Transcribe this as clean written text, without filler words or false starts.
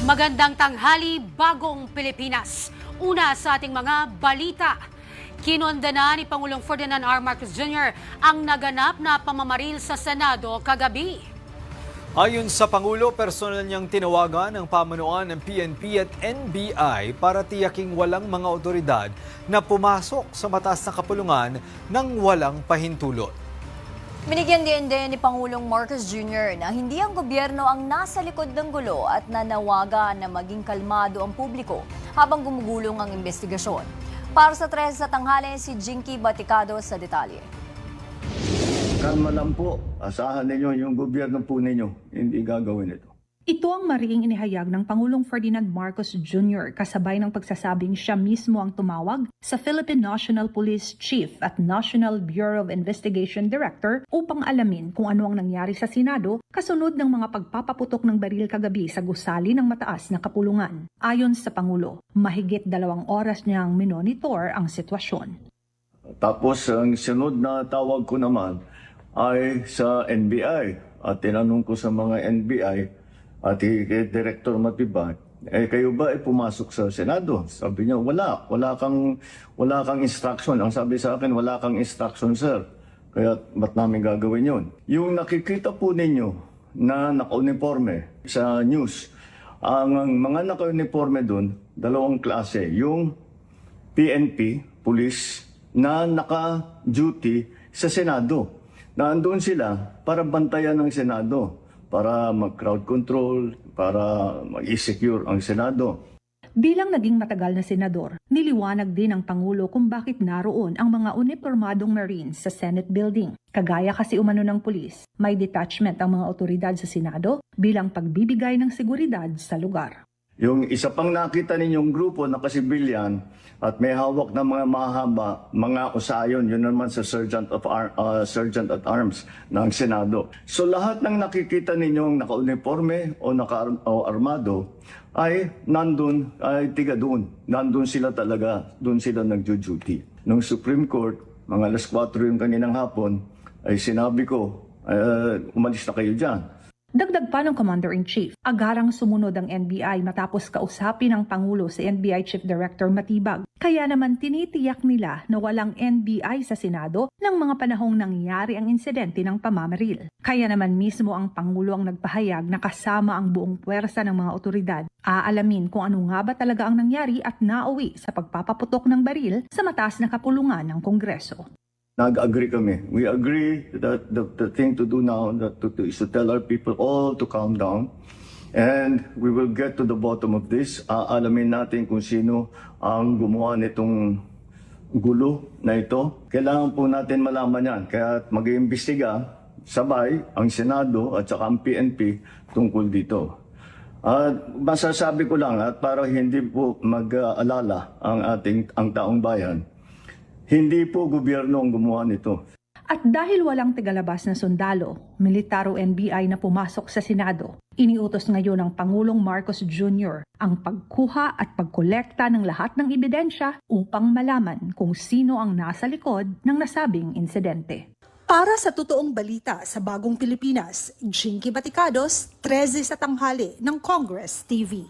Magandang tanghali, bagong Pilipinas. Una sa ating mga balita. Kinondena ni Pangulong Ferdinand R. Marcos Jr. ang naganap na pamamaril sa Senado kagabi. Ayon sa Pangulo, personal niyang tinawagan ang pamunuan ng PNP at NBI para tiyaking walang mga otoridad na pumasok sa mataas na kapulungan ng walang pahintulot. Binigyan din ni Pangulong Marcos Jr. na hindi ang gobyerno ang nasa likod ng gulo at nanawagan na maging kalmado ang publiko habang gumugulong ang investigasyon. Para sa 3 sa tanghali, si Jinky Baticado sa detalye. Kalma lang po. Asahan ninyo yung gobyerno po ninyo. Hindi gagawin ito. Ito ang mariing inihayag ng Pangulong Ferdinand Marcos Jr. kasabay ng pagsasabing siya mismo ang tumawag sa Philippine National Police Chief at National Bureau of Investigation Director upang alamin kung ano ang nangyari sa Senado kasunod ng mga pagpapaputok ng baril kagabi sa gusali ng mataas na kapulungan. Ayon sa Pangulo, mahigit 2 oras niyang minonitor ang sitwasyon. Tapos ang sunod na tawag ko naman ay sa NBI. At tinanong ko sa mga NBI at kay Director Matibag, kayo ba ay pumasok sa Senado? Sabi niya, wala kang instruction. Ang sabi sa akin, wala kang instruction, sir. Kaya ba't namin gagawin yun? Yung nakikita po ninyo na naka-uniforme sa news, ang mga naka-uniforme dun, 2 klase. Yung PNP, police, na naka-duty sa Senado. Naandun sila para bantayan ng Senado, para mag-crowd control, para mag-secure ang Senado. Bilang naging matagal na senador, niliwanag din ng Pangulo kung bakit naroon ang mga unipormadong Marines sa Senate building. Kagaya kasi umano ng pulis, may detachment ang mga otoridad sa Senado bilang pagbibigay ng seguridad sa lugar. Yung isa pang nakita ninyong grupo na kasibilyan at may hawak na mga mahaba, mga usayon, yun naman sa Sergeant at Arms ng Senado. So lahat ng nakikita ninyong naka-uniforme o naka-armado ay nandun, ay tiga doon. Nandun sila talaga, doon sila nagjo-duty. Nung Supreme Court, mga alas 4 yung kaninang hapon, ay sinabi ko, umalis na kayo dyan. Dagdag pa ng Commander-in-Chief, agarang sumunod ang NBI matapos kausapin ng Pangulo si NBI Chief Director Matibag. Kaya naman tinitiyak nila na walang NBI sa Senado ng mga panahong nangyari ang insidente ng pamamaril. Kaya naman mismo ang Pangulo ang nagpahayag na kasama ang buong puwersa ng mga otoridad. Aalamin kung ano nga ba talaga ang nangyari at nauwi sa pagpapaputok ng baril sa mataas na kapulungan ng Kongreso. Nag-agree kami. We agree that the thing to do now is to tell our people all to calm down. And we will get to the bottom of this. Alamin natin kung sino ang gumawa nitong gulo na ito. Kailangan po natin malaman yan. Kaya mag-iimbestiga sabay ang Senado at saka ang PNP tungkol dito. Masasabi ko lang at para hindi po mag-alala ang taong bayan, hindi po gobyerno ang gumawa nito. At dahil walang tigalabas na sundalo, militar o NBI na pumasok sa Senado, iniutos ngayon ng Pangulong Marcos Jr. ang pagkuha at pagkolekta ng lahat ng ebidensya upang malaman kung sino ang nasa likod ng nasabing insidente. Para sa totoong balita sa Bagong Pilipinas, Jinky Baticados, 13 sa tanghali ng Congress TV.